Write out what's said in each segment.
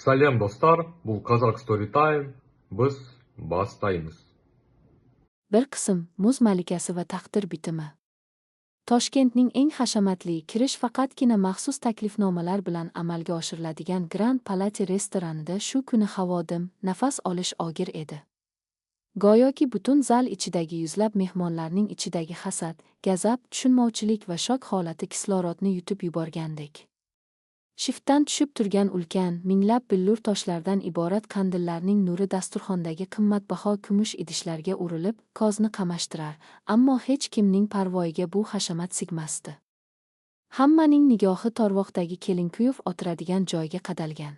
Salom do'stlar, bu Kazakh Story Time. Biz boshlaymiz. Bir qism muz malikasi va taqdir bitimi. Toshkentning eng hashamatli kirish faqatgina maxsus taklifnomalar bilan amalga oshiriladigan Grand Palate restoranida shu kuni havodim, nafas olish og'ir edi. Go'yoki butun zal ichidagi yuzlab mehmonlarning ichidagi hasad, gazab, tushunmovchilik va shok holati kislorodni yutib yuborgandek. Shiftdan tushib turgan ulkan, minglab billur toshlardan iborat qandillarning nuri dasturxondagi qimmatbaho kumush idishlarga urilib, ko'zni qamashtirar, ammo hech kimning parvoyiga bu hashamat sigmasdi. Hammaning nigohi Torvoqdagi Kelinkuyov o'tiradigan joyga qadalgan.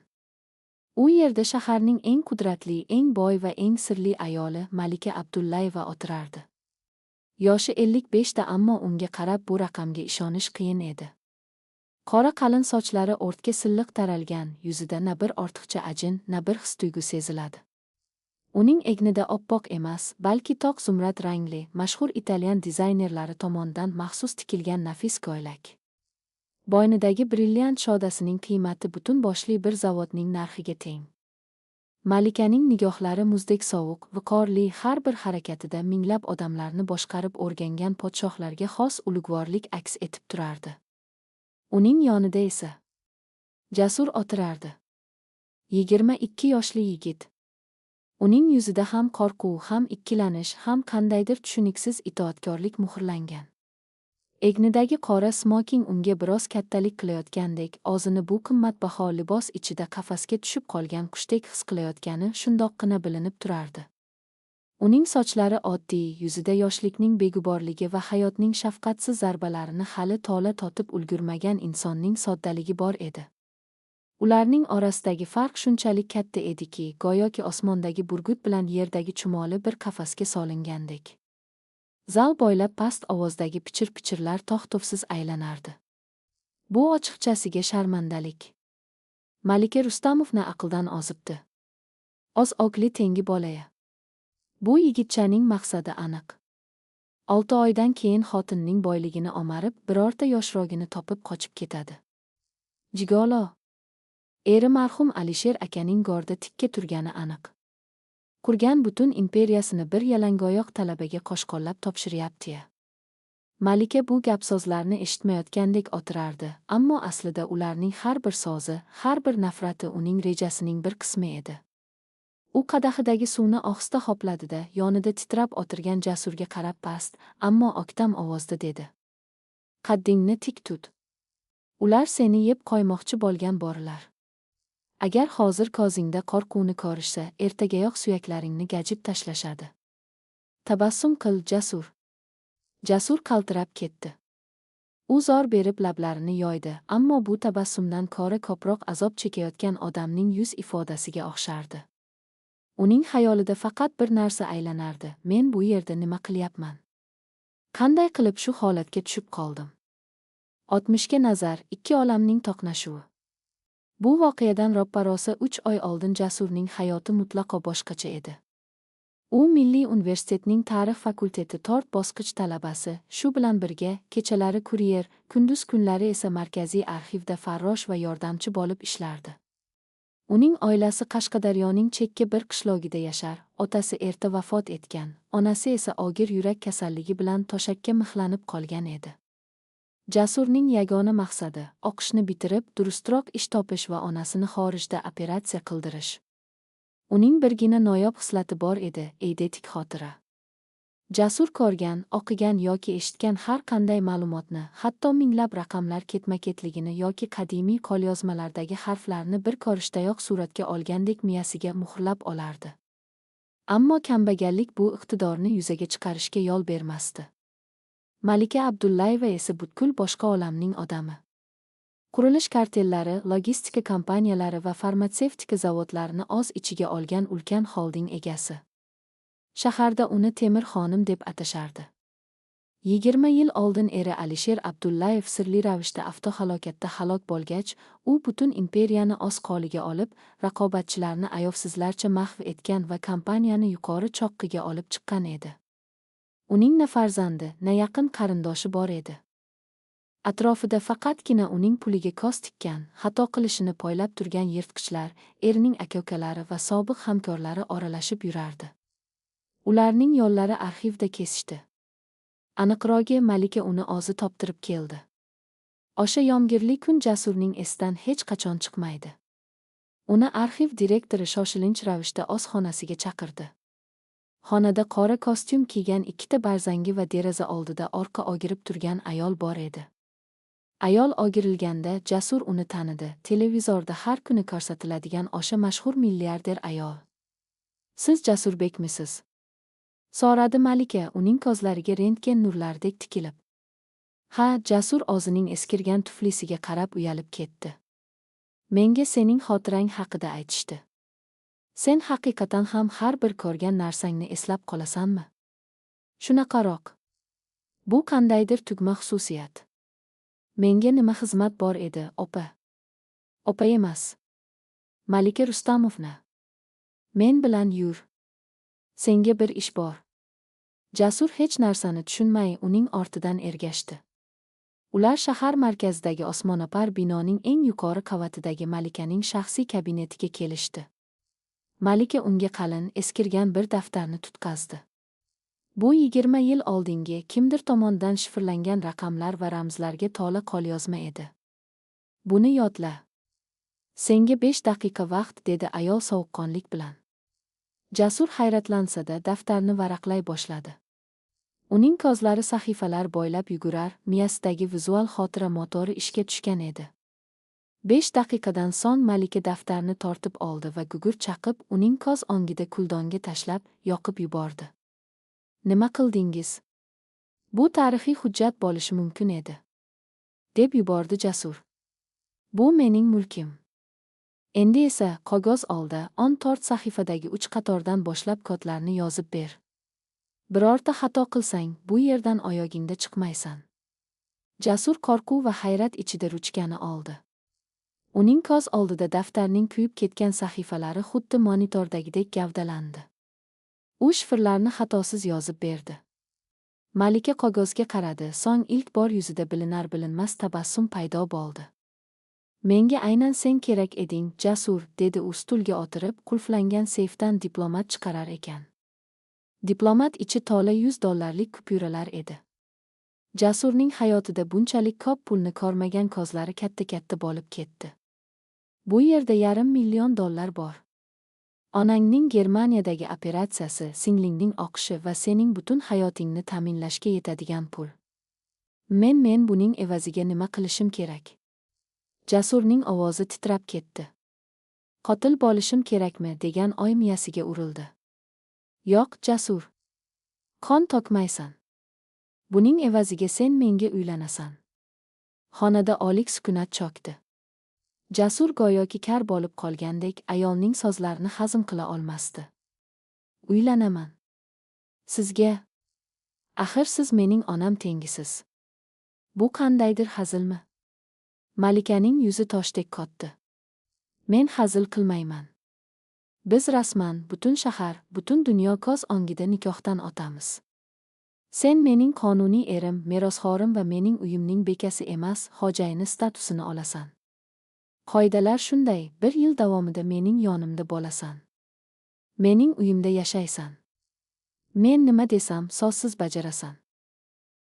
U yerda shaharning eng qudratli, eng boy va eng sirli ayoli Malika Abdullayeva o'tirardi. Yoshi 55 da, ammo unga qarab bu raqamga ishonish qiyin edi. Qora qalin sochlari o'rtga silliq taralgan, yuzida na bir ortiqcha ajin, na bir his-tuyg'u seziladi. Uning egnida oppoq emas, balki toq zumrad rangli, mashhur italyan dizaynerlari tomonidan maxsus tikilgan nafis ko'ylak. Bo'ynidagi brilliant shodasining qiymati butun boshli bir zavodning narxiga teng. Malikaning nigohlari muzdek sovuq, viqorli, har bir harakatida minglab odamlarni boshqarib o'rgangan podshohlarga xos ulug'vorlik aks etib turardi. Uning yonida esa Jasur o'tirardi. 22 yoshli yigit. Uning yuzida ham qo'rquv, ham ikkilanish, ham qandaydir tushuniksiz itoatkorlik muhrlangan. Egnidagi qora smoking unga biroz kattalik qilayotgandek, o'zini bu qimmatbaho libos ichida qafasga tushib qolgan qushdek his qilayotgani shundoqqina bilinib turardi. Uning sochlari oddiy, yuzida yoshlikning beguborligi va hayotning shafqatsiz zarbalarini hali tola totib ulgurmagan insonning soddaligi bor edi. Ularning orasidagi farq shunchalik katta ediki, go'yoki osmondagi burgut bilan yerdagi chumoli bir qafasga solingandek. Zal bo'ylab past ovozdagi pichir-pichirlar to'xtovsiz aylanardi. Bu ochiqchasiga sharmandalik. Malika Rustamovni aqldan ozibdi. Oz-oqli tengi bolaya. Bu yigitchaning maqsadi aniq. 6 oydan keyin xotinning boyligini omarib, birorta yoshrogini topib qochib ketadi. Jigolo. Eri marhum Alisher akaning gorda tikka turgani aniq. Qurgan butun imperiyasini bir yalangoyoq talabaga qo'shqo'llab topshiryapti-ya. Malika bu gap-so'zlarni eshitmayotgandek o'tirardi, ammo aslida ularning har bir so'zi, har bir nafrati uning rejasining bir qismi edi. U qadahidagi suvni ohista hopladida, yonida titrab o'tirgan Jasurga qarab past, ammo oktam ovozda dedi. Qaddingni tik tut. Ular seni yeb qo'ymoqchi bo'lgan borilar. Agar hozir ko'zingda qo'rquvni ko'rishsa, ertagayoq suyaklaringni gajib tashlashadi. Tabassum qil, Jasur. Jasur qaltirab ketdi. U zor berib lablarini yoydi, ammo bu tabassumdan ko'ra ko'proq azob chekayotgan odamning yuz ifodasiga o'xshardi. Uning xayolida faqat bir narsa aylanardi. Men bu yerda nima qilyapman? Qanday qilib shu holatga tushib qoldim? 60ga nazar, ikki olamning to'qnashuvi. Bu voqeadan roppa-rosa 3 oy oldin Jasurning hayoti mutlaqo boshqacha edi. U Milliy universitetning tarix fakulteti 4 bosqich talabasi, shu bilan birga kechalari kuryer, kunduz kunlari esa markaziy arxivda farrosh va yordamchi bo'lib ishlardi. Uning oilasi Qashqadaryoning chekka bir qishlog'ida yashar, otasi erta vafot etgan, onasi esa og'ir yurak kasalligi bilan to'shakka mixlanib qolgan edi. Jasurning yagona maqsadi o'qishni bitirib, durustroq ish topish va onasini xorijda operatsiya qildirish. Uning birgina noyob xislati bor edi, eydetik xotira. Jasur ko'rgan, o'qigan yoki eshitgan har qanday ma'lumotni, hatto minglab raqamlar ketma-ketligini yoki qadimiy qo'lyozmalardagi harflarni bir ko'rishdayoq suratga olgandek miyasiga muhrlab olardi. Ammo kambag'allik bu iqtidorni yuzaga chiqarishga yo'l bermasdi. Malika Abdullayeva esa butkul boshqa olamning odami. Qurilish kartellari, logistika kompaniyalari va farmatsevtika zavodlarini o'z ichiga olgan ulkan xolding egasi. Shaharda uni Temir xonim deb atashardi. 20 yil oldin eri Alisher Abdullayev sirli ravishda avtohalokatda halok bo'lgach, u butun imperiyani o'z qo'liga olib, raqobatchilarni ayovsizlarcha mahv etgan va kompaniyani yuqori cho'qqiga olib chiqqan edi. Uning na farzandi, na yaqin qarindoshi bor edi. Atrofida faqatgina uning puliga ko'z tikkan, xato qilishini poylab turgan yirtqichlar, erining aka-ukalari va sobiq hamkorlari oralashib yurardi. Ularning yo'llari arxivda kesishdi. Aniqrog'i, Malika uni o'zi toptirib keldi. O'sha yomg'irli kun Jasurning esidan hech qachon chiqmaydi. Uni arxiv direktori shoshilinch ravishda o'z xonasiga chaqirdi. Xonada qora kostyum kiygan ikkita barzangi va deraza oldida orqa o'girib turgan ayol bor edi. Ayol o'girilganda Jasur uni tanidi. Televizorda har kuni ko'rsatiladigan o'sha mashhur milliarder ayol. "Siz Jasurbekmisiz?" so'radi Malika, uning ko'zlariga rentgen nurlaridek tikilib. "Ha", Jasur o'zining eskirgan tuflisiga qarab uyalib ketdi. "Menga sening xotirang haqida aytishdi. Sen haqiqatan ham har bir ko'rgan narsangni eslab qolasanmi?" "Shunaqaroq. Bu qandaydir tugma xususiyat. Menga nima xizmat bor edi, opa?" "Opa emas. Malika Rustamovna. Men bilan yur. Senga bir ish bor." Jasur hech narsani tushunmay uning ortidan ergashdi. Ular shahar markazidagi osmono'par binoning eng yuqori qavatidagi Malikaning shaxsiy kabinetiga kelishdi. Malika unga qalin, eskirgan bir daftarni tutqazdi. Bu 20 yil oldingi kimdir tomonidan shifrlangan raqamlar va ramzlarga to'la qo'lyozma edi. "Buni yodla. Senga 5 daqiqa vaqt", dedi ayol sovuqqonlik bilan. Jasur hayratlansa-da daftarni varaqlay boshladi. Uning ko'zlari sahifalar bo'ylab yugurar, miyasidagi vizual xotira motori ishga tushgan edi. 5 daqiqadan so'ng Malika daftarni tortib oldi va gugurt chaqib, uning ko'z o'ngida kuldonga tashlab, yoqib yubordi. "Nima qildingiz? Bu tarixiy hujjat bo'lishi mumkin edi", deb yubordi Jasur. "Bu mening mulkim. Endi esa qog'oz oldi, 14 sahifadagi 3 qatordan boshlab kodlarni yozib ber. Birorta xato qilsang, bu yerdan oyog'ingda chiqmaysan." Jasur qo'rquv va hayrat ichida ruchkani oldi. Uning ko'z oldida daftarning kuyib ketgan sahifalari xuddi monitordagidek gavdalandi. U shifrlarni xatosiz yozib berdi. Malika qog'ozga qaradi, so'ng ilk bor yuzida bilinar-bilinmas tabassum paydo bo'ldi. "Menga aynan sen kerak eding, Jasur", dedi u stulga o'tirib, qulflangan seyfdan diplomat chiqarar ekan. Diplomat ichi to'la $100 kupyuralar edi. Jasurning hayotida bunchalik ko'p pulni ko'rmagan ko'zlari katta-katta bo'lib ketdi. "Bu yerda $500,000 bor. Onangning Germaniyadagi operatsiyasi, singlingning o'qishi va sening butun hayotingni ta'minlashga yetadigan pul. Men buning evaziga nima qilishim kerak?" Jasurning ovozi titrab ketdi. "Qotil bo'lishim kerakmi?" degan o'y miyasiga urildi. "Yo'q, Jasur. Qon to'kmaysan. Buning evaziga sen menga uylanasan." Xonada o'lik sukunat cho'kdi. Jasur go'yoki kar bo'lib qolgandek ayolning so'zlarini hazm qila olmasdi. "Uylanaman. Sizga? Axir siz mening onam tengisiz. Bu qandaydir hazilmi?" Malikaning yuzi toshdek qotdi. "Men hazil qilmayman. Biz rasman butun shahar, butun dunyo ko'z o'ngida nikohdan o'tamiz. Sen mening qonuniy erim, merosxo'rim va mening uyimning bekasi emas, xo'jayini statusini olasan. Qoidalar shunday, 1 yil davomida mening yonimda bo'lasan. Mening uyimda yashaysan. Men nima desam, so'zsiz bajarasan.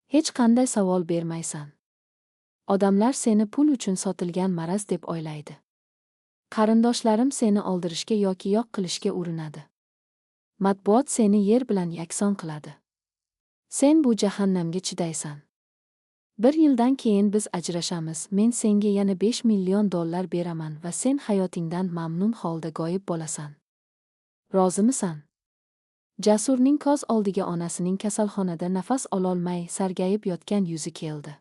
Hech qanday savol bermaysan. Odamlar seni pul uchun sotilgan maraz deb o'ylaydi. Qarindoshlarim seni o'ldirishga yoki yo'q qilishga urinadi. Matbuot seni yer bilan yakson qiladi. Sen bu jahannamga chidaysan. 1 yildan keyin biz ajrashamiz, men senga yana $5 million beraman va sen hayotingdan mamnun holda g'oyib bo'lasan. Rozimisan?" Jasurning ko'z oldiga onasining kasalxonada nafas ololmay sargayib yotgan yuzi keldi.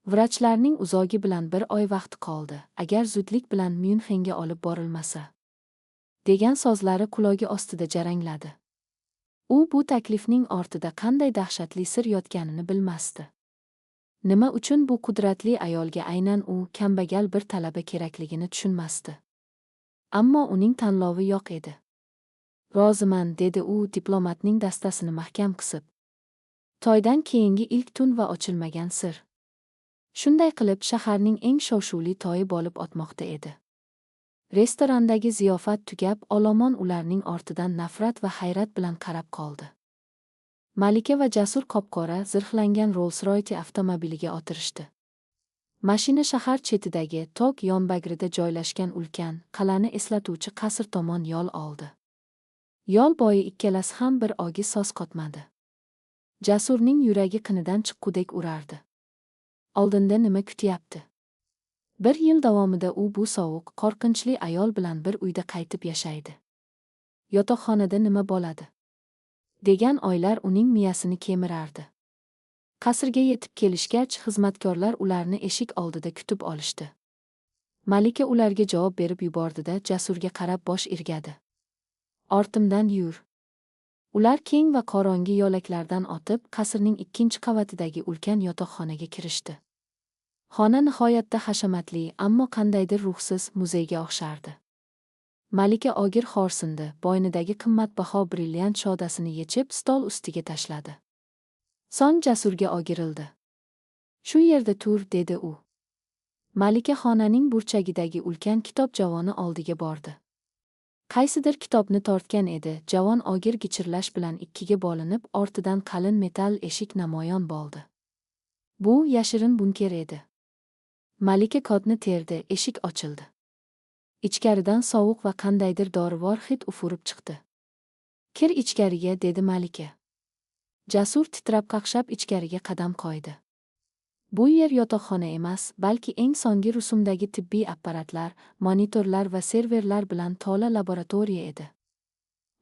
Vrachlarning uzogi bilan 1 oy vaqti qoldi, agar zudlik bilan Myunxenga olib borilmasa, degan so'zlari qulog'i ostida jarangladi. U bu taklifning ortida qanday dahshatli sir yotganini bilmasdi. Nima uchun bu qudratli ayolga aynan u, kambag'al bir talaba kerakligini tushunmasdi. Ammo uning tanlovi yo'q edi. "Roziman", dedi u diplomatning dastasini mahkam qisib. To'ydan keyingi ilk tun va ochilmagan sir. Shunday qilib shaharning eng shov-shuvli toyi bo'lib o'tmoqda edi. Restorandagi ziyofat tugab, olomon ularning ortidan nafrat va hayrat bilan qarab qoldi. Malika va Jasur qop-qora zirhlangan Rolls-Royce avtomobiliga o'tirishdi. Mashina shahar chetidagi tog' yonbag'rida joylashgan ulkan, qal'ani eslatuvchi qasr tomon yo'l oldi. Yo'l bo'yi ikkalasi ham bir ogiz so'z qotmadi. Jasurning yuragi qinidan chiqqudek urardi. Oldinda nima kutyapti? Bir yil davomida u bu sovuq, qo'rqinchli ayol bilan bir uyda qaytib yashaydi. Yotoqxonada nima bo'ladi? Degan o'ylar uning miyasini kemirardi. Qasrga yetib kelishgach, xizmatkorlar ularni eshik oldida kutib olishdi. Malika ularga javob berib yubordi-da, Jasurga qarab bosh irgadi. Ortimdan yur. Ular keng va qorong'i yo'laklardan o'tib, qasrning ikkinchi qavatidagi ulkan yotoqxonaga kirishdi. Xona nihoyatda hashamatli, ammo qandaydir ruhsiz muzeyga o'xshardi. Malika og'ir xo'rsindi, bo'ynidagi qimmatbaho brilliant shodasini yechib stol ustiga tashladi. So'ng Jasurga o'girildi. Shu yerda tur, dedi u. Malika xonaning burchagidagi ulkan kitob javoni oldiga bordi. Qaysidir kitobni tortgan edi. Javon og'ir gichirlash bilan ikkiga bo'linib, ortidan qalin metal eshik namoyon bo'ldi. Bu yashirin bunker edi. Malika kodni terdi, eshik ochildi. Ichkaridan sovuq va qandaydir dorivor hid ufurib chiqdi. Kir ichkariga, dedi Malika. Jasur titrab qaqshab ichkariga qadam qo'ydi. Bu yer yotoqxona emas, balki eng so'nggi rusumdagi tibbiy apparatlar, monitorlar va serverlar bilan to'la laboratoriya edi.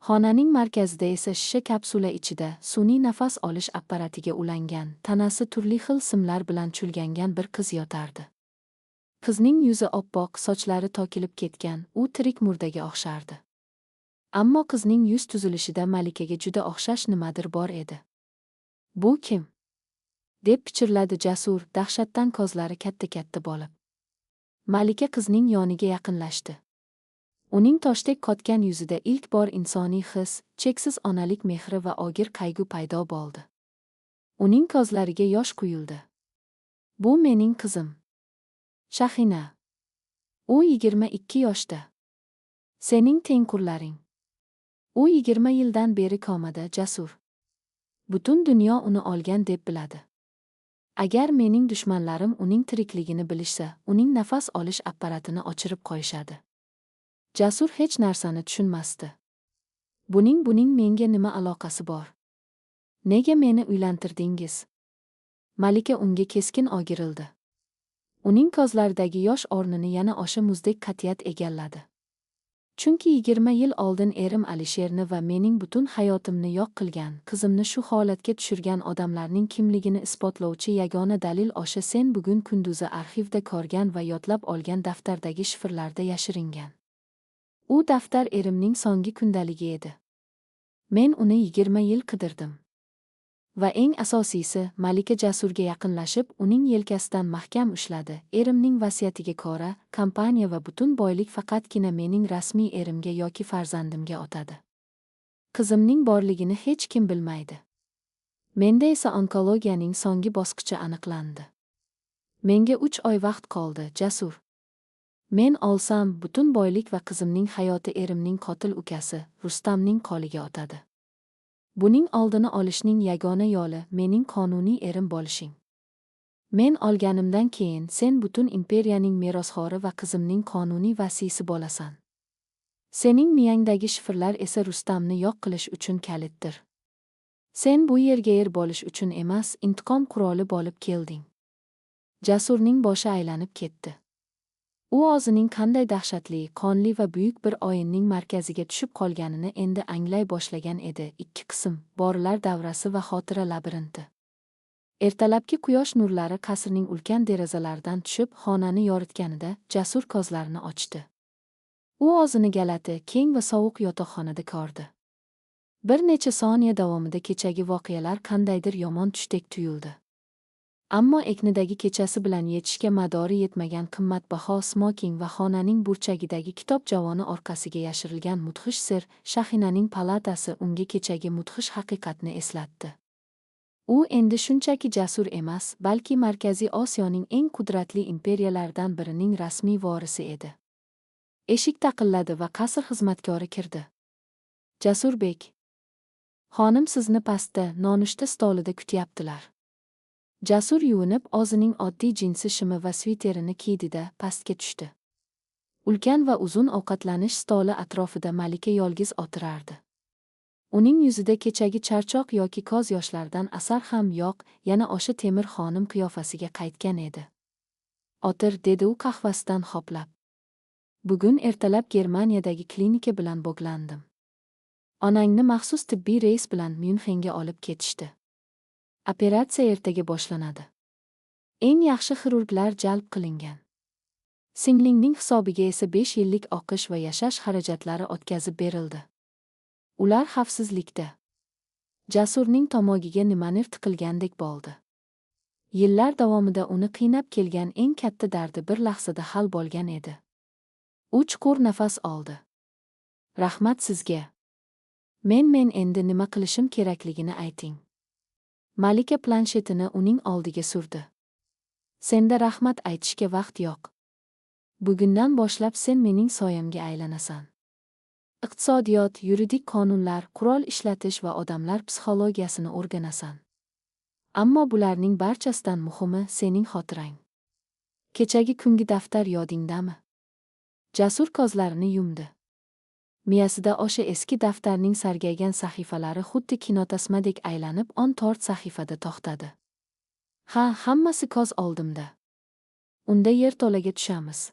Xonaning markazida esa shisha kapsula ichida sun'iy nafas olish apparatiga ulangan, tanasi turli xil simlar bilan chulgangan bir qiz yotardi. Qizning yuzi oppoq, sochlari to'kilib ketgan, u tirik murdaga o'xshardi. Ammo qizning yuz tuzilishida Malikaga juda o'xshash nimadir bor edi. Bu kim? Deb pichirladi Jasur, dahshatdan ko'zlari katta-katta bo'lib. Malika qizning yoniga yaqinlashdi. Uning toshdek qotgan yuzida ilk bor insoniy his, cheksiz onalik mehri va og'ir qayg'u paydo bo'ldi. Uning ko'zlariga yosh quyildi. Bu mening qizim. Shahina. U 22 yoshda. Sening tengqurlaring. U 20 yildan beri komada, Jasur. Butun dunyo uni olgan deb biladi. Agar mening dushmanlarim uning tirikligini bilishsa, uning nafas olish apparatini o'chirib qo'yishadi. Jasur hech narsani tushunmasdi. Buning menga nima aloqasi bor? Nega meni uylantirdingiz? Malika unga keskin o'girildi. Uning ko'zlaridagi yosh o'rnini yana o'sha muzdek qat'iyat egalladi. Chunki 20 yil oldin erim Alisherni va mening butun hayotimni yo'q qilgan, qizimni shu holatga tushirgan odamlarning kimligini isbotlovchi yagona dalil o'sha sen bugun kunduzi arxivda ko'rgan va yodlab olgan daftardagi shifrlarda yashiringan. U daftar erimning so'nggi kundaligi edi. Men uni 20 yil qidirdim. Va eng asosiysi, Malika Jasurga yaqinlashib, uning yelkasidan mahkam ushladi. Erimning vasiyatiga ko'ra, kompaniya va butun boylik faqatgina mening rasmiy erimga yoki farzandimga o'tadi. Qizimning borligini hech kim bilmaydi. Menda esa onkologiyaning so'nggi bosqichi aniqlandi. Menga 3 oy vaqt qoldi, Jasur. Men olsam, butun boylik va qizimning hayoti erimning qotil ukasi, Rustamning qo'liga o'tadi. Buning oldini olishning yagona yo'li mening qonuniy erim bo'lishing. Men olganimdan keyin sen butun imperiyaning merosxo'ri va qizimning qonuniy vasiysi bo'lasan. Sening miyangdagi shifrlar esa Rustamni yo'q qilish uchun kalitdir. Sen bu yerga er bo'lish uchun emas, intiqom quroli bo'lib kelding. Jasurning boshi aylanib ketdi. U o'zining qanday dahshatli, qonli va buyuk bir o'yinning markaziga tushib qolganini endi anglay boshlagan edi. 2 qism: Borilar davrasi va xotira labirinti. Ertalabki quyosh nurlari qasrning ulkan derazalaridan tushib, xonani yoritganida Jasur ko'zlarini ochdi. U o'zini galati, keng va sovuq yotoqxonada ko'rdi. Bir necha soniya davomida kechagi voqealar qandaydir yomon tushdek tuyuldi. Ammo eknidagi kechasi bilan yetishga madori yetmagan qimmatbaho smoking va xonaning burchagidagi kitob javoni orqasiga yashirilgan mudhish sir, Shahinaning palatasi unga kechagi mudhish haqiqatni eslatdi. U endi shunchaki Jasur emas, balki Markaziy Osiyoning eng qudratli imperiyalaridan birining rasmiy vorisi edi. Eshik taqilladi va qasr xizmatkori kirdi. Jasurbek. Xonim sizni pastda, nonushta stolida kutyaptilar. Jasur yuvinib, o'zining oddiy jinsi shimi va sviterini kiydida pastga tushdi. Ulkan va uzun ovqatlanish stoli atrofida malika yolg'iz o'tirardi. Uning yuzida kechagi charchoq yoki ko'z yoshlardan asar ham yo'q, yana o'sha temir xonim qiyofasiga qaytgan edi. "O'tir", dedi u qahvasidan hoplab. "Bugun ertalab Germaniyadagi klinika bilan bog'landim. Onangni maxsus tibbiy reys bilan Myunxenga olib ketishdi. Operatsiya ertaga boshlanadi. Eng yaxshi xirurglar jalb qilingan. Singlingning hisobiga esa 5 yillik o'qish va yashash xarajatlari o'tkazib berildi. Ular xavfsizlikda." Jasurning tomogiga nimadir tiqilgandek bo'ldi. Yillar davomida uni qiynab kelgan eng katta dardi bir lahzada hal bo'lgan edi. U chuqur nafas oldi. "Rahmat sizga. Men endi nima qilishim kerakligini ayting." Malika planshetini uning oldiga surdi. "Senda rahmat aytishga vaqt yo'q. Bugundan boshlab sen mening soyamga aylanasan. Iqtisodiyot, yuridik qonunlar, qurol ishlatish va odamlar psixologiyasini o'rganasan. Ammo bularning barchasidan muhimi sening xotirang. Kechagi kungi daftar yodingdami?" Jasur ko'zlarini yumdi. Miyasida o'sha eski daftarning sargaygan sahifalari xuddi kinotasmadek aylanib, 14 sahifada to'xtadi. "Ha, hammasi ko'z oldimda. Unda yerto'laga tushamiz.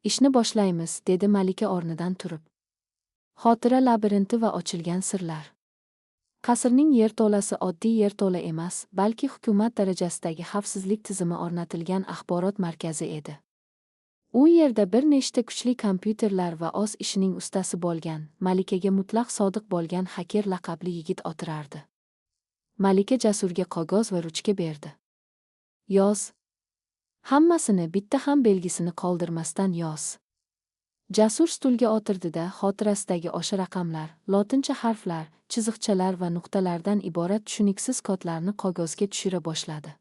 Ishni boshlaymiz", dedi malika o'rnidan turib. Xotira labirinti va ochilgan sirlar. Qasrning yerto'lasi oddiy yerto'la emas, balki hukumat darajasidagi xavfsizlik tizimi o'rnatilgan axborot markazi edi. U yerda bir nechta kuchli kompyuterlar va o'z ishining ustasi bo'lgan, malikaga mutlaq sodiq bo'lgan haker laqabli yigit o'tirardi. Malika Jasurga qog'oz va ruchka berdi. "Yoz. Hammasini, bitta ham belgisini qoldirmasdan yoz." Jasur stulga o'tirdi-da, xotirasidagi o'sha raqamlar, lotincha harflar, chiziqchalar va nuqtalardan iborat tushuniksiz kodlarni qog'ozga tushira boshladi.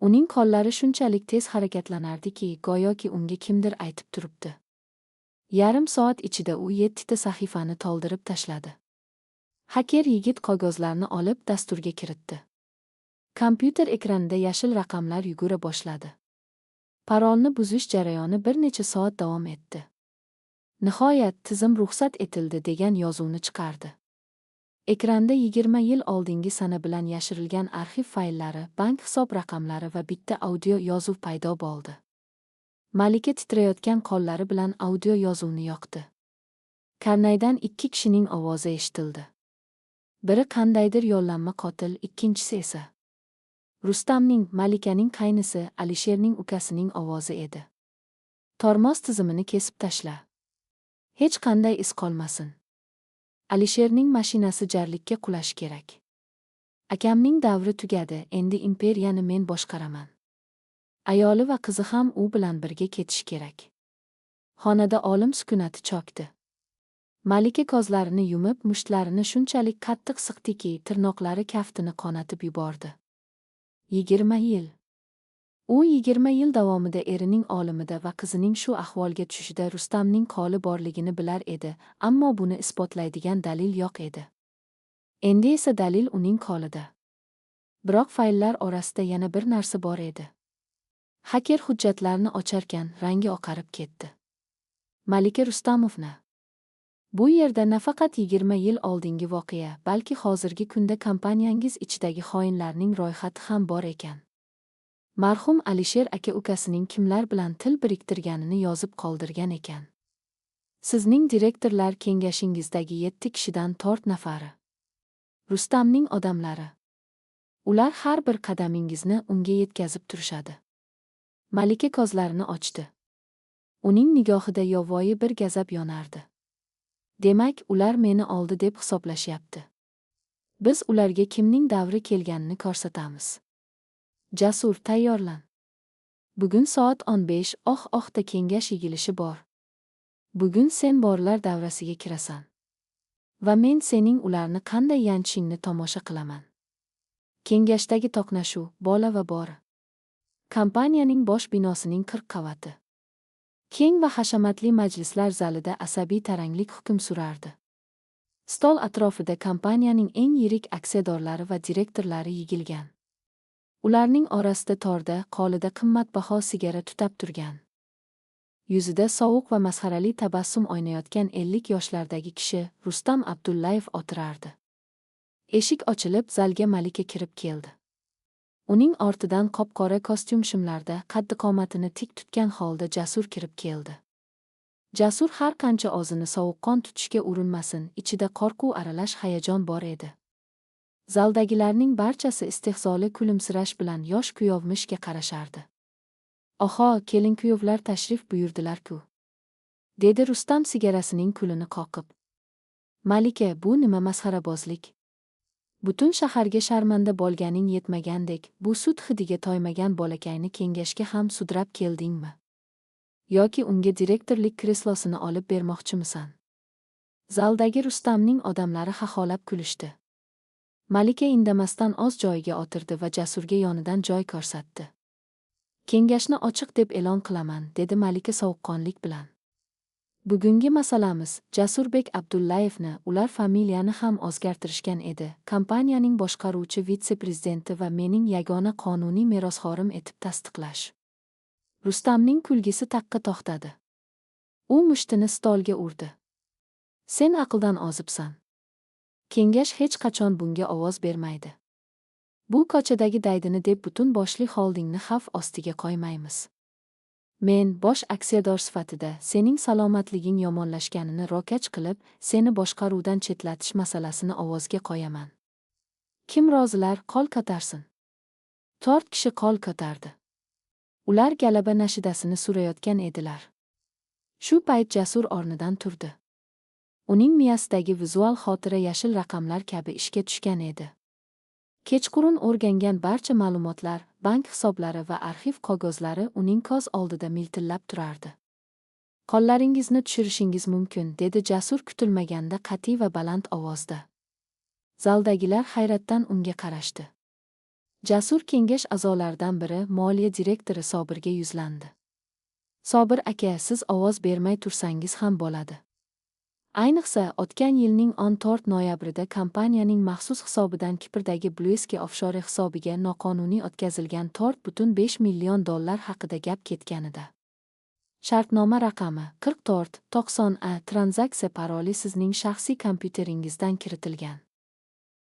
Uning qo'llari shunchalik tez harakatlanardiki, go'yoki unga kimdir aytib turibdi. Yarim soat ichida u 7 ta sahifani to'ldirib tashladi. Haker yigit qog'ozlarni olib dasturga kiritdi. Kompyuter ekranida yashil raqamlar yugura boshladi. Parolni buzish jarayoni bir necha soat davom etdi. Nihoyat tizim ruxsat etildi degan yozuvni chiqardi. Ekranda 20 yil oldingi sana bilan yashirilgan arxiv fayllari, bank hisob raqamlari va bitta audio yozuv paydo bo'ldi. Malika titrayotgan qo'llari bilan audio yozuvni yoqdi. Karnaydan 2 kishining ovozi eshitildi. Biri qandaydir yollanma qotil, ikkinchisi esa Rustamning, Malikaning qaynisi, Alisherning ukasining ovozi edi. "Tormoz tizimini kesib tashla. Hech qanday iz qolmasin. Alisherning mashinasi jarlikka qulashi kerak. Akamning davri tugadi, endi imperiyani men boshqaraman. Ayoli va qizi ham u bilan birga ketish kerak." Xonada olim sukunati cho'kdi. Malika ko'zlarini yumib, mushtlarini shunchalik qattiq siqdiki, tirnoqlari kaftini qonatib yubordi. 20 yil. U 20 yil davomida erining o'limida va qizining shu ahvolga tushishida Rustamning qo'li borligini bilar edi, ammo buni isbotlaydigan dalil yo'q edi. Endi esa dalil uning qo'lida. Biroq fayllar orasida yana bir narsa bor edi. Haker hujjatlarni ocharkan rangi oqarib ketdi. "Malika Rustamovna. Bu yerda nafaqat 20 yil oldingi voqea, balki hozirgi kunda kompaniyangiz ichidagi xoinlarning ro'yxati ham bor ekan. Marhum Alisher aka ukasining kimlar bilan til biriktirganini yozib qoldirgan ekan. Sizning direktorlar kengashingizdagi 7 kishidan 4 nafari Rustamning odamlari. Ular har bir qadamingizni unga yetkazib turishadi." Malika ko'zlarini ochdi. Uning nigohida yovvoyi bir gazab yonardi. "Demak, ular meni oldi deb hisoblashyapti. Biz ularga kimning davri kelganini ko'rsatamiz. Jasur, tayyorlan. Bugun soat 15 da kengash yig'ilishi bor. Bugun sen borlar davrasiga kirasan. Va men sening ularni qanday yanchishingni tomosha qilaman." Kengashdagi to'qnashuv, bola va bori. Kompaniyaning bosh binosining 40 qavati. Keng va hashamatli majlislar zalida asabiy taranglik hukm surardi. Stol atrofida kompaniyaning eng yirik aksiyadorlari va direktorlari yigilgan. Ularning orasida torda, qo'lida qimmatbaho sigara tutab turgan. Yuzida sovuq va masxarali tabassum o'ynayotgan 50 yoshlardagi kishi Rustam Abdullayev o'tirardi. Eshik ochilib, zalga malika kirib keldi. Uning ortidan qop-qora kostyum shimlarda qaddi-qomatini tik tutgan holda Jasur kirib keldi. Jasur har qancha o'zini sovuqqon tutishga urinmasin, ichida qo'rquv aralash hayajon bor edi. Zaldagilarning barchasi istehzoli kulimsirash bilan yosh kuyovmishga qarashardi. "Oho, kelin-kuyovlar tashrif buyurdilar-ku", dedi Rustam sigarasining kulini qoqib. "Malika, bu nima masxarabozlik? Butun shaharga sharmanda bo'lganing yetmagandek, bu sud hidiga toymagan bolakayni kengashga ham sudrab keldingmi? Yoki unga direktorlik kreslosini olib bermoqchimisan?" Zaldagi Rustamning odamlari xaxolab kulishdi. Malika indamasdan o'z joyiga o'tirdi va Jasurga yonidan joy ko'rsatdi. "Kengashni ochiq deb e'lon qilaman", dedi Malika sovuqqonlik bilan. "Bugungi masalamiz Jasurbek Abdullayevni, ular familiyani ham o'zgartirishgan edi, kompaniyaning boshqaruvchi vitse-prezidenti va mening yagona qonuniy merosxo'rim etib tasdiqlash." Rustamning kulgisi taqqa to'xtadi. U mushtini stolga urdi. "Sen aqldan ozibsan. Kengash hech qachon bunga ovoz bermaydi. Bu ko'chadagi daydini deb butun boshli xoldingni xavf ostiga qo'ymaymiz. Men bosh aksiyador sifatida sening salomatliging yomonlashganini ro'kach qilib, seni boshqaruvdan chetlatish masalasini ovozga qo'yaman. Kim rozilar, qo'l ko'tarsin." 4 kishi qo'l ko'tardi. Ular g'alaba nashidasini surayotgan edilar. Shu payt Jasur o'rnidan turdi. Uning miyasidagi vizual xotira yashil raqamlar kabi ishga tushgan edi. Kechqurun o'rgangan barcha ma'lumotlar, bank hisoblari va arxiv qog'ozlari uning ko'z oldida miltillab turardi. "Qo'llaringizni tushirishingiz mumkin", dedi Jasur kutilmaganda qat'iy va baland ovozda. Zaldagilar hayratdan unga qarashdi. Jasur kengash a'zolaridan biri, moliya direktori Sobirga yuzlandi. "Sobir aka, siz ovoz bermay tursangiz ham bo'ladi. Ayniqsa, o'tgan yilning 14 noyabrida kompaniyaning maxsus hisobidan Kiprdagi Blueski offshore hisobiga noqonuniy o'tkazilgan 4,5 million dollar haqida gap ketganida. Shartnoma raqami 4490A, tranzaksiya paroli sizning shaxsiy kompyuteringizdan kiritilgan.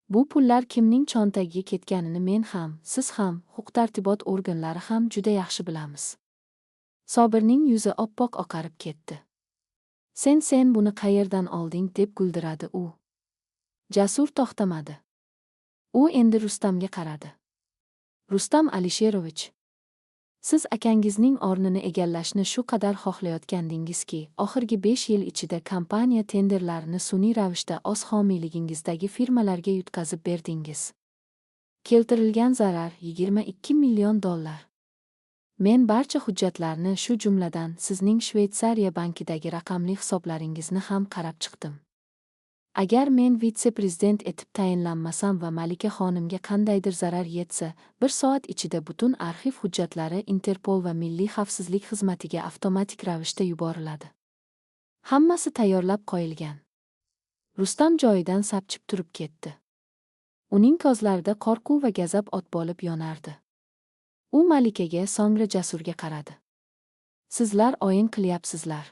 Bu pullar kimning cho'ntagiga ketganini men ham, siz ham, huquq-tartibot organlari ham juda yaxshi bilamiz." Sobirning yuzi oppoq oqarib ketdi. Sen buni qayerdan olding?" deb guldiradi u. Jasur to'xtamadi. U endi Rustamga qaradi. "Rustam Alisherovich, siz akangizning o'rnini egallashni shu qadar xohlayotgandingizki, oxirgi 5 yil ichida kompaniya tenderlarini sun'iy ravishda o'z homiyligingizdagi firmalarga yutkazib berdingiz. Keltirilgan zarar 22 million dollar. Men barcha hujjatlarni, shu jumladan sizning Shveysariya bankidagi raqamli hisoblaringizni ham qarab chiqdim. Agar men vitse-prezident etib tayinlanmasam va Malika xonimga qandaydir zarar yetsa, 1 soat ichida butun arxiv hujjatlari Interpol va Milliy xavfsizlik xizmatiga avtomatik ravishda yuboriladi. Hammasi tayyorlab qo'yilgan." Rustam joyidan sapchib turib ketdi. Uning ko'zlarida qo'rquv va g'azab o't bo'lib yonardi. U Malikaga, so'ngra Jasurga qaradi. "Sizlar o'yin qilyapsizlar.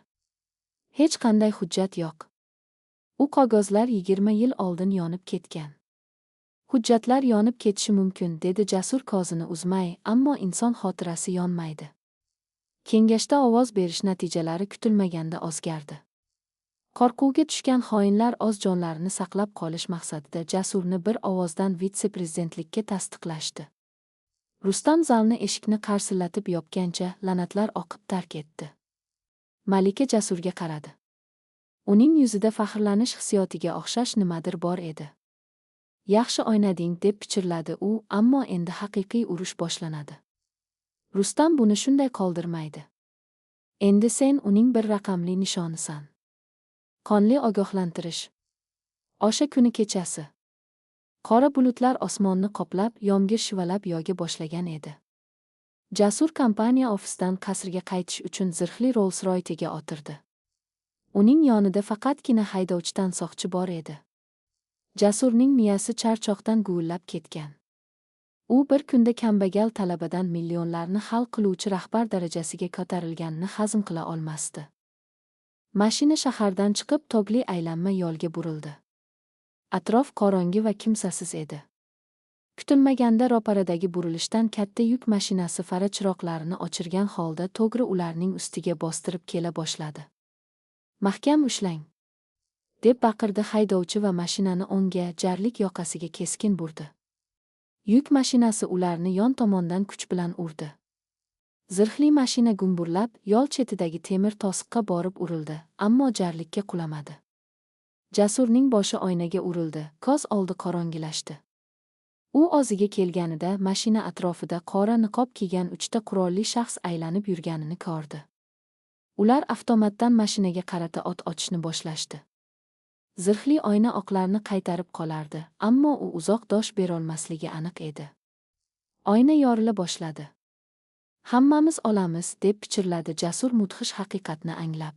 Hech qanday hujjat yo'q. U qog'ozlar 20 yil oldin yonib ketgan. Hujjatlar yonib ketishi mumkin", dedi Jasur ko'zini uzmay, "ammo inson xotirasi yonmaydi." Kengashda ovoz berish natijalari kutilmaganda o'zgardi. Qo'rquvga tushgan xoinlar o'z jonlarini saqlab qolish maqsadida Jasurni bir ovozdan vitse-prezidentlikka tasdiqlashdi. Rustam zalni eshikni qarsillatib yopgancha la'natlar oqib tark etdi. Malika Jasurga qaradi. Uning yuzida faxrlanish hissiyotiga o'xshash nimadir bor edi. "Yaxshi o'ynading", deb pichirladi u, "ammo endi haqiqiy urush boshlanadi. Rustam buni shunday qoldirmaydi. Endi sen uning bir raqamli nishonisan. Qonli ogohlantirish. O'sha kuni kechasi Qora bulutlar osmonni qoplab, yomg'ir shivalab yog'a boshlagan edi. Jasur kompaniya ofisidan qasrga qaytish uchun zirhli Rolls-Royce'ga o'tirdi. Uning yonida faqatgina haydovchidan soqchi bor edi. Jasurning miyasi charchoqdan guvillab ketgan. U bir kunda kambag'al talabadan millionlarni hal qiluvchi rahbar darajasiga ko'tarilganini hazm qila olmasdi. Mashina shahardan chiqib tog'li aylanma yo'lga burildi. Atrof qorong'i va kimsasiz edi. Kutilmaganda ro'paradagi burilishdan katta yuk mashinasi fara chiroqlarini o'chirgan holda to'g'ri ularning ustiga bostirib kela boshladi. "Mahkam ushlang!" deb baqirdi haydovchi va mashinani o'ngga, jarlik yoqasiga keskin burdi. Yuk mashinasi ularni yon tomondan kuch bilan urdi. Zirhli mashina gumburlab, yo'l chetidagi temir to'siqqa borib urildi, ammo jarlikka qulamadi. Jasurning boshi oynaga urildi, ko'z oldi qorong'ilashdi. U o'ziga kelganida mashina atrofida qora niqob kiygan 3 ta qurolli shaxs aylanib yurganini ko'rdi. Ular avtomatdan mashinaga qarata o't ochishni boshlashdi. Zirhli oyna oqlarni qaytarib qolardi, ammo u uzoq dosh berolmasligi aniq edi. Oyna yorila boshladi. "Hammamiz olamiz", deb pichirladi Jasur mudhish haqiqatni anglab.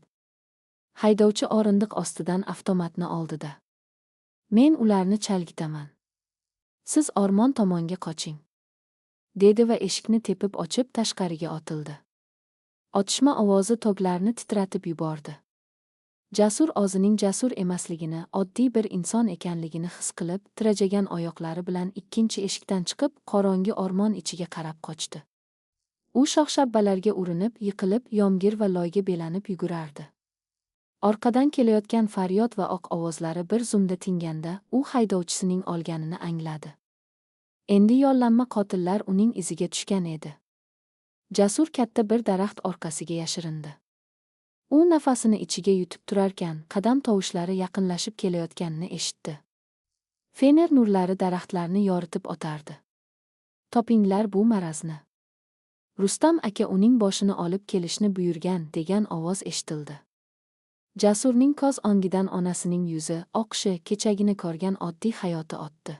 Haydovchi o'rindiq ostidan avtomatni oldida. "Men ularni chalgitaman. Siz o'rmon tomonga qoching", dedi va eshikni tepib ochib tashqariga otildi. Otishma ovozi tog'larni titratib yubordi. Jasur o'zining jasur emasligini, oddiy bir inson ekanligini his qilib, tirajagan oyoqlari bilan ikkinchi eshikdan chiqib, qorong'i o'rmon ichiga qarab qochdi. U shox-shabbalarga urinib, yiqilib, yomg'ir va loyga belanib yugurardi. Orqadan kelayotgan faryod va o'q ovozlari bir zumda tinganda, u haydovchisining olganini angladi. Endi yollanma qotillar uning iziga tushgan edi. Jasur katta bir daraxt orqasiga yashirindi. U nafasini ichiga yutib turarkan, qadam tovushlari yaqinlashib kelayotganini eshitdi. Fener nurlari daraxtlarni yoritib o'tardi. "Topinglar bu marazni. Rustam aka uning boshini olib kelishni buyurgan", degan ovoz eshitildi. Jasurning ko'z o'ngidan onasining yuzi, oqishi, kechagini ko'rgan oddiy hayoti o'tdi.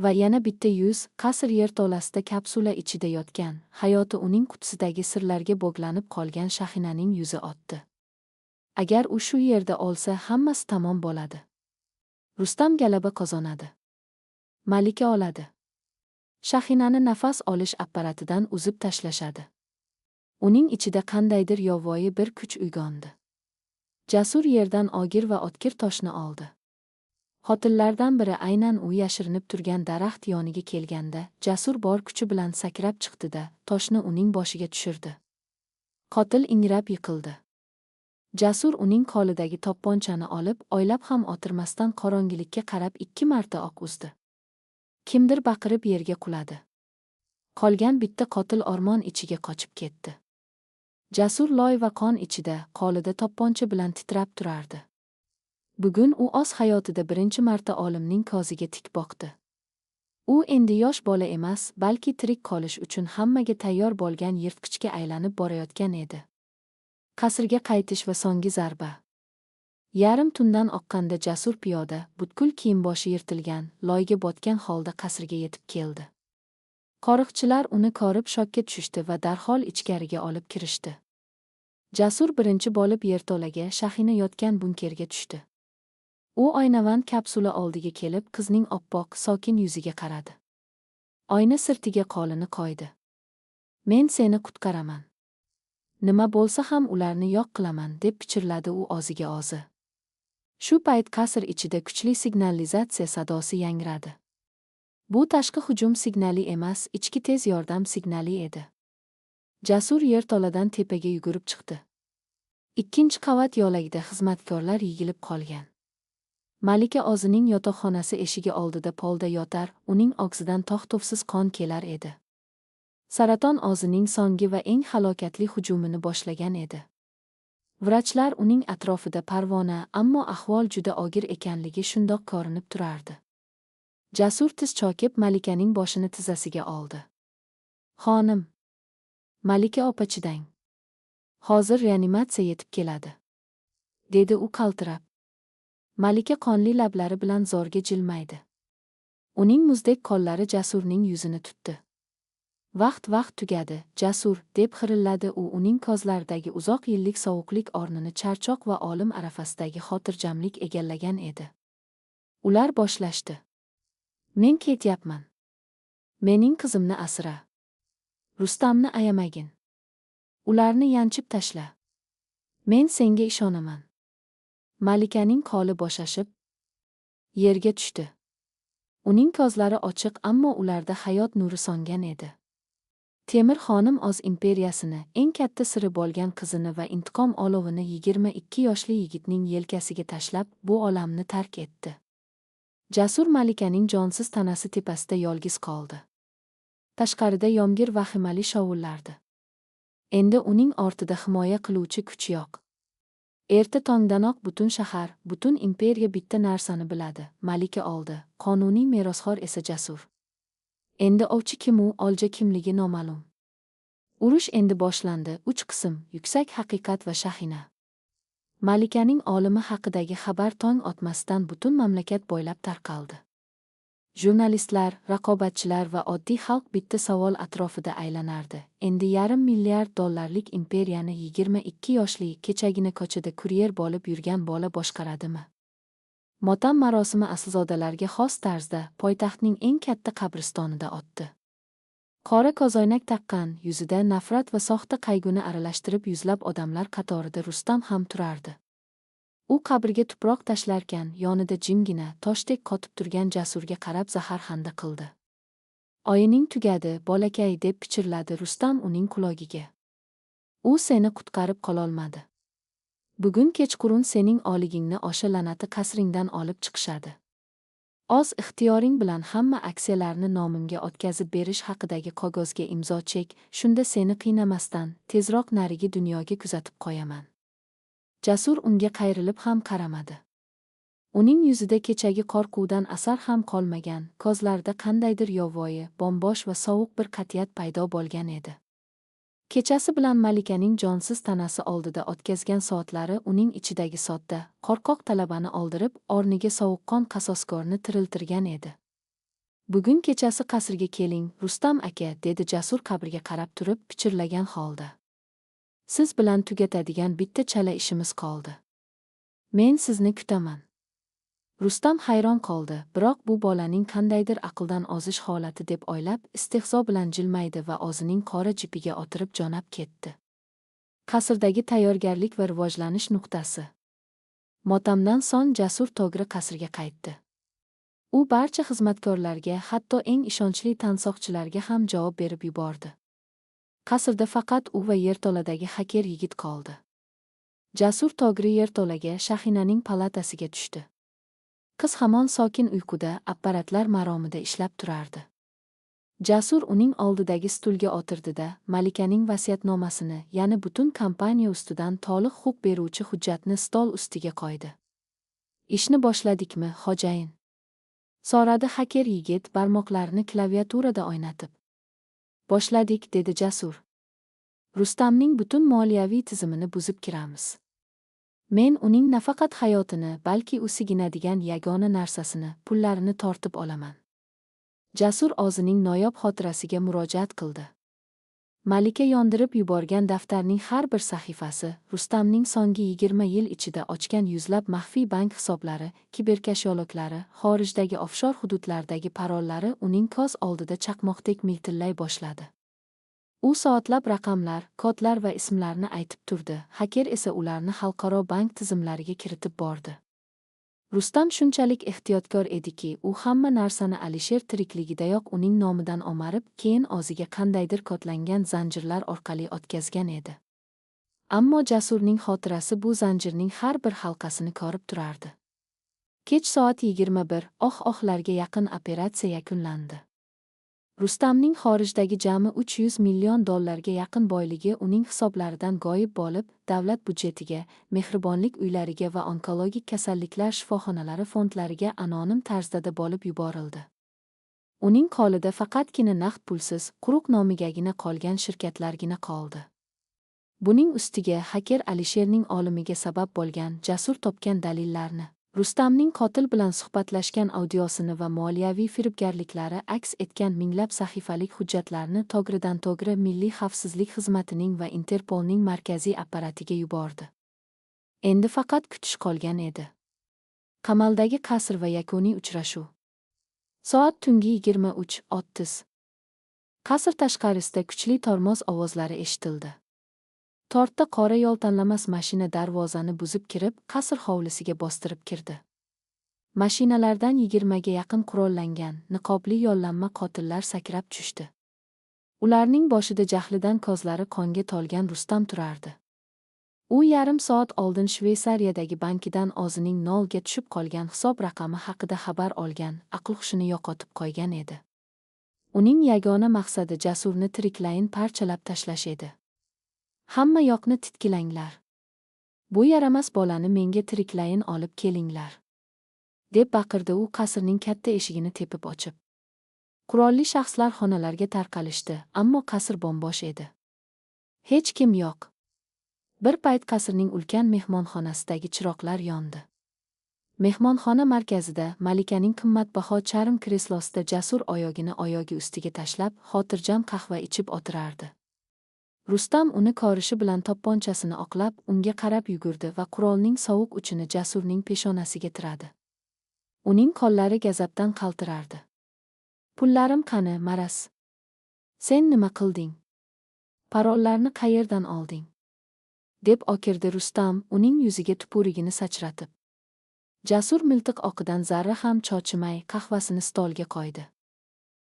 Va yana bitta yuz, qasr yerto'lasida kapsula ichida yotgan, hayoti uning qutisidagi sirlarga bog'lanib qolgan Shahinaning yuzi o'tdi. Agar u shu yerda o'lsa, hammasi tamom bo'ladi. Rustam g'alaba qozonadi. Malika oladi. Shahinani nafas olish apparatidan uzib tashlashadi. Uning ichida qandaydir yovvoyi bir kuch uyg'ondi. Jasur yerdan og'ir va o'tkir toshni oldi. Xotinlardan biri aynan u yashirinib turgan daraxt yoniga kelganda, Jasur bor kuchi bilan sakrab chiqdi-da, toshni uning boshiga tushirdi. Qotil ingrab yiqildi. Jasur uning qo'lidagi to'pponchani olib, oylab ham o'tirmasdan qorong'ilikka qarab 2 marta o'q uzdi. Kimdir baqirib yerga quladi. Qolgan bitta qotil o'rmon ichiga qochib ketdi. Jasur loy va qon ichida, qo'lida to'pponcha bilan titrab turardi. Bugun u o'z hayotida birinchi marta olimning ko'ziga tik boqdi. U endi yosh bola emas, balki tirik qolish uchun hammaga tayyor bo'lgan yirtqichga aylanib borayotgan edi. Qasrga qaytish va so'nggi zarba. Yarim tundan oqqanda Jasur piyoda, butkul kiyim-boshi yirtilgan, loyga botgan holda qasrga yetib keldi. Qo'riqchilar uni ko'rib shokka tushishdi va darhol ichkariga olib kirishdi. Jasur birinchi bo'lib yerto'laga, Shahina yotgan bunkerga tushdi. U oynavand kapsula oldiga kelib, qizning oppoq, sokin yuziga qaradi. Oyna sirtiga qo'lini qo'ydi. "Men seni qutqaraman. Nima bo'lsa ham ularni yo'q qilaman", deb pichirladi u o'ziga o'zi. Shu payt qasr ichida kuchli signalizatsiya sadosi yangradi. Bu tashqi hujum signali emas, ichki tez yordam signali edi. Jasur yerto'ladan tepaga yugurib chiqdi. Ikkinchi qavat yo'lagida xizmatkorlar yigilib qolgan. Malika o'zining yotoqxonasi eshigi oldida polda yotar, uning og'zidan to'xtovsiz qon kelar edi. Saraton o'zining so'nggi va eng halokatli hujumini boshlagan edi. Vrachlar uning atrofida parvona, ammo ahvol juda og'ir ekanligi shundoq ko'rinib turardi. Jasur tiz cho'kib Malikaning boshini tizzasiga oldi. "Xonim, Malika opa chidang. Hozir reanimatsiya yetib keladi", dedi u qaltirab. Malika qonli lablari bilan zo'rga jilmaydi. Uning muzdek qo'llari Jasurning yuzini tutdi. Vaqt tugadi, Jasur, deb xirilladi u uning ko'zlaridagi uzoq yillik sovuqlik o'rnini charchoq va olim arafasidagi xotirjamlik egallagan edi. Ular boshlashdi. Men ketyapman. Mening qizimni asra. Rustamni ayamagin. Ularni yanchib tashla. Men senga ishonaman. Malikaning qo'li bo'shashib, yerga tushdi. Uning ko'zlari ochiq, ammo ularda hayot nuri so'ngan edi. Temir xonim Oz imperiyasini, eng katta siri bo'lgan qizini va intiqom olovini 22 yoshli yigitning yelkasiga tashlab, bu olamni tark etdi. Jasur Malikaning jonsiz tanasi tepasida yolg'iz qoldi. Tashqarida yomg'ir vahimali shovullardi. Endi uning ortida himoya qiluvchi kuch yo'q. Erta tongdanoq butun shahar, butun imperiya bitta narsani biladi: Malika oldi, qonuniy merosxo'r esa Jasur. Endi ovchi kim u, olja kimligi noma'lum. Urush endi boshlandi. 3 qism: yuksak haqiqat va Shahina. Malikaning o'limi haqidagi xabar tong otmasdan butun mamlakat bo'ylab tarqaldi. Jurnalistlar, raqobatchilar va oddiy xalq bitta savol atrofida aylanardi. Endi $500 million imperiyani 22 yoshli, kechagina ko'chada kuryer bo'lib yurgan bola boshqaradimi? Motam marosimi aslzodalarga xos tarzda poytaxtning eng katta qabristonida o'tdi. Qora ko'zoynak taqqan, yuzida nafrat va soxta qayg'uni aralashtirib yuzlab odamlar qatorida Rustam ham turardi. U qabrga tuproq tashlarkan, yonida jimgina, toshdek qotib turgan Jasurga qarab zaharxanda qildi. Oyining tugadi, bolakay, deb pichirladi Rustam uning quloqiga. U seni qutqarib qololmadi. Bugun kechqurun sening oligingni o'sha la'nati qasringdan olib chiqishadi. Oz ixtiyoring bilan hamma aksiyalarni nomimga o'tkazib berish haqidagi qog'ozga imzo chek, shunda seni qiynamasdan tezroq narigi dunyoga kuzatib qo'yaman. Jasur unga qayrilib ham qaramadi. Uning yuzida kechagi qo'rquvdan asar ham qolmagan, ko'zlarida qandaydir yovvoyi, bombosh va sovuq bir qat'iyat paydo bo'lgan edi. Kechasi bilan Malikaning jonsiz tanasi oldida o'tkazgan soatlari uning ichidagi sodda, qo'rqoq talabani oldirib, o'rniga sovuqqon qasoskorni tiriltirgan edi. Bugun kechasi qasrga keling, Rustam aka, dedi Jasur qabrga qarab turib, pichirlagan holda. Siz bilan tugatadigan bitta chala ishimiz qoldi. Men sizni kutaman. Rustam hayron qoldi, biroq bu bolaning qandaydir aqldan ozish holati deb o'ylab, istehzo bilan jilmaydi va o'zining qora jipiga o'tirib jo'nab ketdi. Qasrdagi tayyorgarlik va rivojlanish nuqtasi. Motamdan so'ng Jasur to'g'ri qasrga qaytdi. U barcha xizmatkorlarga, hatto eng ishonchli tansoqchilarga ham javob berib yubordi. Qasrda faqat u va yerto'ladagi haker yigit qoldi. Jasur to'g'ri yerto'laga, Shahinaning palatasiga tushdi. Qiz hamon sokin uyquda, apparatlar maromida ishlab turardi. Jasur uning oldidagi stulga o'tirdi-da, Malikaning vasiyatnomasini, ya'ni butun kompaniya ustidan to'liq huquq beruvchi hujjatni stol ustiga qo'ydi. Ishni boshladikmi, xo'jayin? So'radi haker yigit barmoqlarini klaviaturada o'ynatib. Boshladik, dedi Jasur. Rustamning butun moliyaviy tizimini buzib kiramiz. Men uning nafaqat hayotini, balki u siginadigan yagona narsasini, pullarini tortib olaman. Jasur o'zining noyob xotirasiga murojaat qildi. Malika yondirib yuborgan daftarning har bir sahifasi, Rustamning so'nggi 20 yil ichida ochgan yuzlab maxfiy bank hisoblari, kiberkashologlari, xorijdagi ofshor hududlardagi parollari uning ko'z oldida chaqmoqdek miltillay boshladi. U soatlab raqamlar, kodlar va ismlarni aytib turdi, haker esa ularni xalqaro bank tizimlariga kiritib bordi. Rustam shunchalik ehtiyotkor ediki, u hamma narsani Alisher tirikligidayoq uning nomidan o'marib, keyin o'ziga qandaydir kodlangan zanjirlar orqali o'tkazgan edi. Ammo Jasurning xotirasi bu zanjirning har bir halqasini ko'rib turardi. Kech soat 21, oh-ohlarga yaqin operatsiya yakunlandi. Rustamning xorijdagi jami $300 million yaqin boyligi uning hisoblaridan g'oyib bo'lib, davlat budjetiga, mehribonlik uylariga va onkologik kasalliklar shifoxonalari fondlariga anonim tarzda bo'lib yuborildi. Uning qo'lida faqatgina naqd pulsiz, quruq nomigagina qolgan shirkatlargina qoldi. Buning ustiga haker Alisherning o'limiga sabab bo'lgan Jasur topgan dalillarni, Rustamning qotil bilan suhbatlashgan audiosini va moliyaviy firibgarliklari aks etgan minglab sahifalik hujjatlarni to'g'ridan-to'g'ri Milliy xavfsizlik xizmatining va Interpolning markaziy apparatiga yubordi. Endi faqat kutish qolgan edi. Qamaldagi qasr va yakuniy uchrashuv. Soat tungi 23:30. Qasr tashqarisida kuchli tormoz ovozlari eshitildi. Tortda qora yo'l tanlamas mashina darvozani buzib kirib, qasr hovlisiga bostirib kirdi. Mashinalardan 20 ga yaqin qurollangan, niqobli yollanma qotillar sakrab tushdi. Ularning boshida jahlidan ko'zlari qonga to'lgan Rustam turardi. U yarim soat oldin Shveysariyadagi bankidan o'zining nolga tushib qolgan hisob raqami haqida xabar olgan, aql-hushini yo'qotib qo'ygan edi. Uning yagona maqsadi Jasurni tiriklayin parchalab tashlash edi. Hamma yoqni titkilanglar. Bu yaramas bolani menga tiriklayin olib kelinglar, deb baqirdi u qasrning katta eshigini tepib ochib. Qurolli shaxslar xonalarga tarqalishdi, ammo qasr bombosh edi. Hech kim yo'q. Bir payt qasrning ulkan mehmonxonasidagi chiroqlar yondi. Mehmonxona markazida malikaning qimmatbaho charm kreslosida Jasur oyogini oyog'i ustiga tashlab, xotirjam qahva ichib o'tirardi. Rustam uni ko'rishi bilan to'pponchasini oqlab, unga qarab yugurdi va qurolning sovuq uchini Jasurning peshonasiga tiradi. Uning qo'llari gazabdan qaltirardi. Pullarim qani, maraz? Sen nima qilding? Parollarni qayerdan olding? Deb o'kirdi Rustam, uning yuziga tupurigini sachratib. Jasur miltiq oqidan zarra ham cho'chimay qahvasini stolga qo'ydi.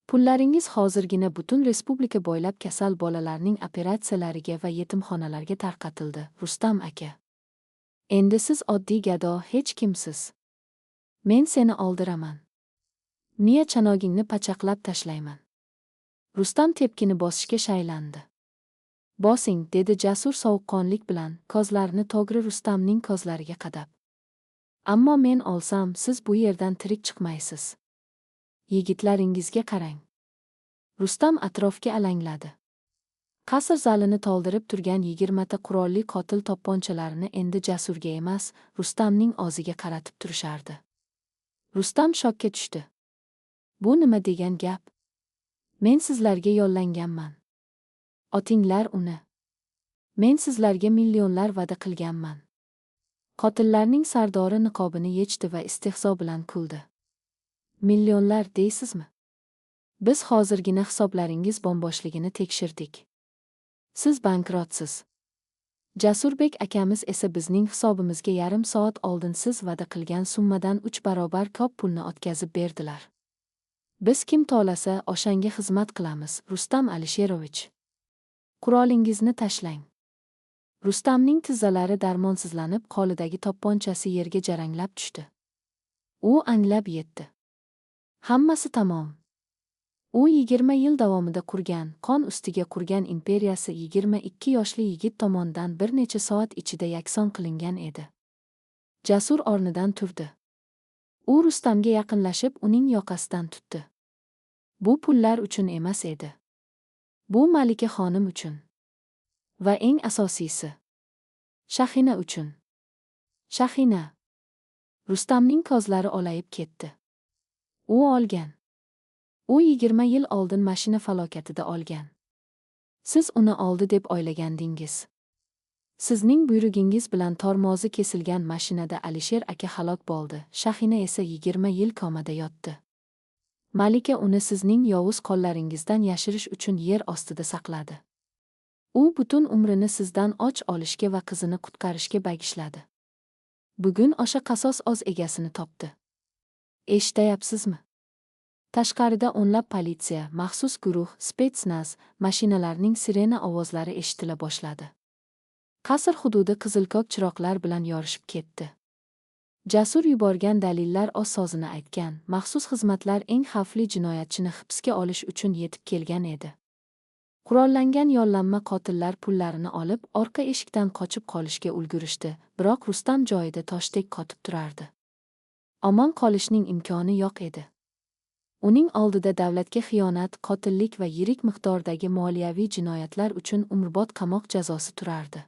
Pullaringiz hozirgina butun respublika bo'ylab kasal bolalarning operatsiyalariga va yetimxonalarga tarqatildi, Rustam aka. Endi siz oddiy gado hech kimsiz. Men seni oldiraman. Miya chanogingni pachaqlab tashlayman. Rustam tepkini bosishga shaylandi. Bosing, dedi Jasur sovuqqonlik bilan, ko'zlarini to'g'ri Rustamning ko'zlariga qadab. Ammo men olsam, siz bu yerdan tirik chiqmaysiz. Yigitlaringizga qarang. Rustam atrofga alangladi. Qasr zalini to'ldirib turgan 20 ta qurolli qotil to'pponchalarini endi Jasurga emas, Rustamning o'ziga qaratib turishardi. Rustam shokka tushdi. Bu nima degan gap? Men sizlarga yollanganman. Otinglar uni. Men sizlarga millionlar va'da qilganman. Qotillarning sardori niqobini yechdi va istehzo bilan kuldi. Millionlar deysizmi? Biz hozirgina hisoblaringiz bomboshligini tekshirdik. Siz bankrotsiz. Jasurbek akamiz esa bizning hisobimizga yarim soat oldin siz va'da qilgan summadan 3 barobar ko'p pulni o'tkazib berdilar. Biz kim to'lasa o'shanga xizmat qilamiz, Rustam Alisherovich. Qurolingizni tashlang. Rustamning tizzalari darmonsizlanib, qo'lidagi to'pponchasi yerga jaranglab tushdi. U anglab yetdi. Hammasi tamom. U 20 yil davomida qurgan, qon ustiga qurgan imperiyasi 22 yoshli yigit tomonidan bir necha soat ichida yakson qilingan edi. Jasur o'rnidan turdi. U Rustamga yaqinlashib, uning yoqasidan tutdi. Bu pullar uchun emas edi. Bu Malika xonim uchun. Va eng asosiysi, Shahina uchun. Shahina. Rustamning ko'zlari olayib ketdi. U olgan. U 20 yil oldin mashina falokatida olgan. Siz uni oldi deb o'ylagandingiz. Sizning buyrugingiz bilan tormozi kesilgan mashinada Alisher aka halok bo'ldi. Shahina esa 20 yil komada yotdi. Malika uni sizning yovuz qo'llaringizdan yashirish uchun yer ostida saqladi. U butun umrini sizdan och olishga va qizini qutqarishga bagishladi. Bugun o'sha qasos o'z egasini topdi. Eshitayapsizmi? Tashqarida o'nlab politsiya, maxsus guruh, spetsnaz, mashinalarning sirena ovozlari eshitila boshladi. Qasr hududi qizil-ko'k chiroqlar bilan yorishib ketdi. Jasur yuborgan dalillar o'z so'zini aytgan, maxsus xizmatlar eng xavfli jinoyatchini hibsga olish uchun yetib kelgan edi. Qurollangan yollanma qotillar pullarini olib, orqa eshikdan qochib qolishga ulgurishdi, biroq Rustam joyida toshdek qotib turardi. Omon qolishning imkoni yo'q edi. Uning oldida davlatga xiyonat, qotillik va yirik miqdordagi moliyaviy jinoyatlar uchun umrbod qamoq jazosi turardi.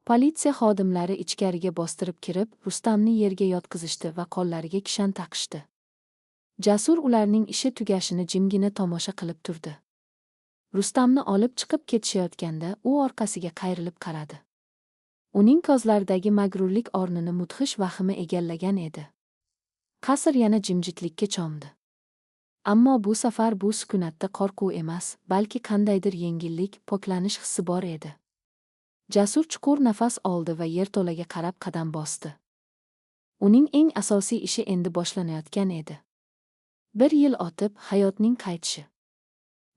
Politsiya xodimlari ichkariga bostirib kirib, Rustamni yerga yotqizishdi va qo'llariga kishan taqishdi. Jasur ularning ishi tugashini jimgina tomosha qilib turdi. Rustamni olib chiqib ketishayotganda u orqasiga qayrilib qaradi. Uning ko'zlaridagi mag'rurlik o'rnini mudhish vahima egallagan edi. Qasr yana jimjitlikka cho'mdi. Ammo bu safar bu sukunatda qo'rquv emas, balki qandaydir yengillik, poklanish hissi bor edi. Jasur chuqur nafas oldi va yerto'laga qarab qadam bosdi. Uning eng asosiy ishi endi boshlanayotgan edi. 1 yil o'tib, hayotning qaytishi.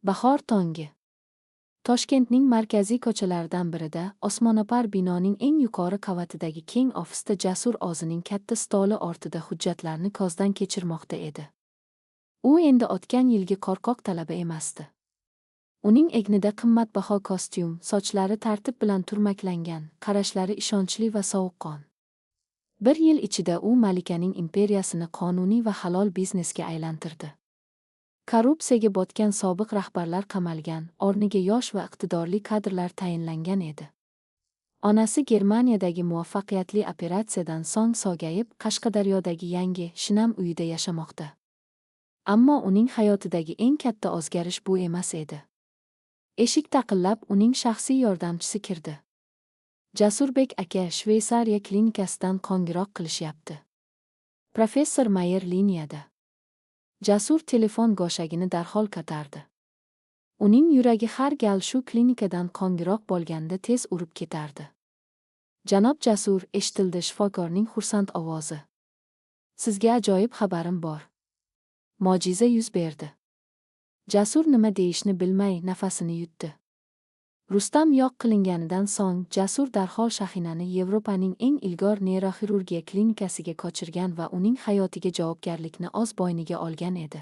Bahor tongi. Toshkentning markaziy ko'chalaridan birida, osmono'par binoning eng yuqori qavatidagi keng ofisda Jasur o'zining katta stoli ortida hujjatlarni ko'zdan kechirmoqda edi. U endi o'tgan yilgi qo'rqoq talaba emasdi. Uning egnida qimmatbaho kostyum, sochlari tartib bilan turmaklangan, qarashlari ishonchli va sovuqqon. 1 yil ichida u malikaning imperiyasini qonuniy va halol biznesga aylantirdi. Korrupsiyaga botgan sobiq rahbarlar qamalgan, o'rniga yosh va iqtidorli kadrlar tayinlangan edi. Onasi Germaniyadagi muvaffaqiyatli operatsiyadan so'ng sog'ayib, Qashqadaryodagi yangi, shinam uyida yashamoqda. Ammo uning hayotidagi eng katta o'zgarish bu emas edi. Eshik taqillab, uning shaxsiy yordamchisi kirdi. Jasurbek aka, Shveysariya klinikasidan qo'ng'iroq qilishyapti. Professor Mayer liniyada. Jasur telefon go'shagini darhol ko'tardi. Uning yuragi har gal shu klinikadan qo'ng'iroq bo'lganda tez urib ketardi. Janob Jasur, eshitildi shifokorning xursand ovozi. Sizga ajoyib xabarim bor. Mo'jiza yuz berdi. Jasur nima deyishni bilmay nafasini yutdi. Rustam yo'q qilinganidan so'ng Jasur darhol Shahinani Yevropaning eng ilg'or neyroxirurgiya klinikasiga ko'chirgan va uning hayotiga javobgarlikni o'z bo'yniga olgan edi.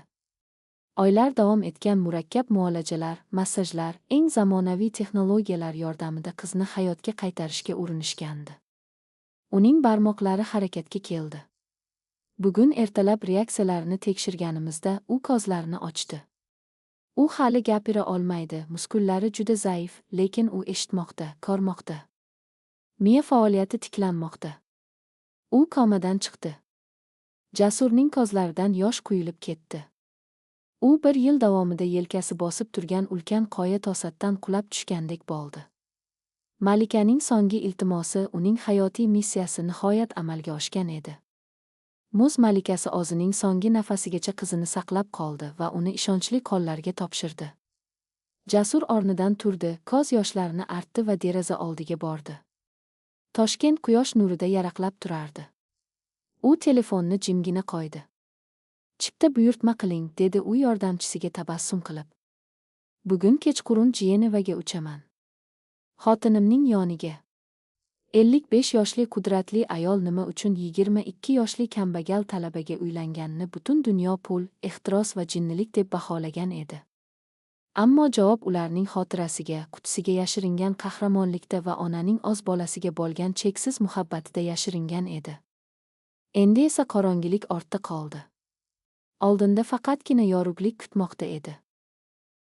Oylar davom etgan murakkab muolajalar, massajlar, eng zamonaviy texnologiyalar yordamida qizni hayotga qaytarishga urinishgandi. Uning barmoqlari harakatga keldi. Bugun ertalab reaksiyalarini tekshirganimizda u ko'zlarini ochdi. U hali gapira olmaydi, muskullari juda zaif, lekin u eshitmoqda, ko'rmoqda. Miya faoliyati tiklanmoqda. U komadan chiqdi. Jasurning ko'zlaridan yosh quyilib ketdi. U 1 yil davomida yelkasi bosib turgan ulkan qoya to'satdan qulab tushgandek bo'ldi. Malikaning so'nggi iltimosi, uning hayotiy missiyasi nihoyat amalga oshgan edi. Muz malikasi o'zining so'nggi nafasigacha qizini saqlab qoldi va uni ishonchli qo'llarga topshirdi. Jasur o'rnidan turdi, ko'z yoshlarini artdi va deraza oldiga bordi. Toshkent quyosh nurida yaraqlab turardi. U telefonni jimgina qo'ydi. Chipta buyurtma qiling, dedi u yordamchisiga tabassum qilib. Bugun kechqurun Jenevaga uchaman. Xotinimning yoniga. 55 yoshli qudratli ayol nima uchun 22 yoshli kambag'al talabaga uylanganini butun dunyo pul, ehtiros va jinnilik deb baholagan edi. Ammo javob ularning xotirasiga, qutisiga yashiringan qahramonlikda va onaning o'z bolasiga bo'lgan cheksiz muhabbatida yashiringan edi. Endi esa qorong'ilik ortda qoldi. Oldinda faqatgina yorug'lik kutmoqda edi.